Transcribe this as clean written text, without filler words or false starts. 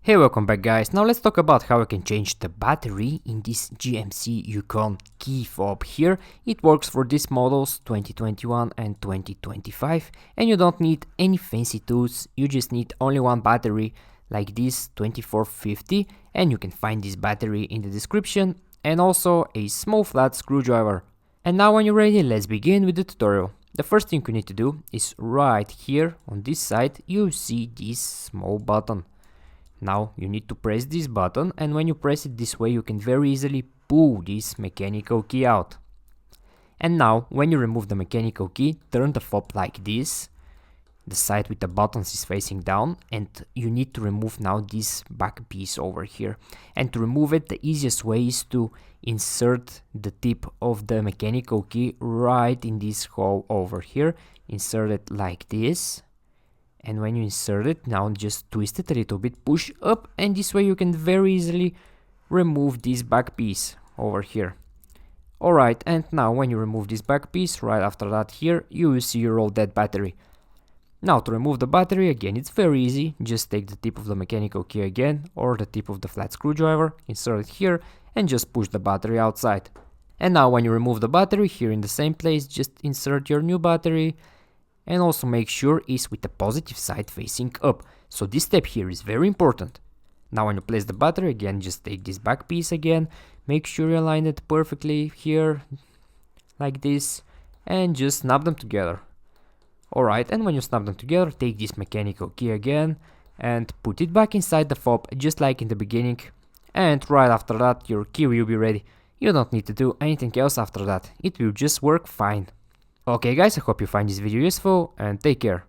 Hey, welcome back guys. Now let's talk about how I can change the battery in this GMC Yukon key fob here. It works for these models 2021 and 2025 and you don't need any fancy tools, you just need only one battery like this 2450 and you can find this battery in the description and also a small flat screwdriver. And now when you're ready, let's begin with the tutorial. The first thing you need to do is right here on this side you see this small button. Now you need to press this button, and when you press it this way you can very easily pull this mechanical key out. And now when you remove the mechanical key, turn the fob like this. The side with the buttons is facing down and you need to remove now this back piece over here. And to remove it, the easiest way is to insert the tip of the mechanical key right in this hole over here. Insert it like this. And when you insert it, now just twist it a little bit, push up, and this way you can very easily remove this back piece over here. Alright, and now when you remove this back piece, right after that here, you will see your old dead battery. Now to remove the battery, again it's very easy, just take the tip of the mechanical key again, or the tip of the flat screwdriver, insert it here, and just push the battery outside. And now when you remove the battery, here in the same place, just insert your new battery, and also make sure it's with the positive side facing up. So this step here is very important. Now when you place the battery, again just take this back piece again, make sure you align it perfectly here, like this, and just snap them together. Alright, and when you snap them together, take this mechanical key again, and put it back inside the fob, just like in the beginning, and right after that your key will be ready. You don't need to do anything else after that, it will just work fine. Okay guys, I hope you find this video useful and take care.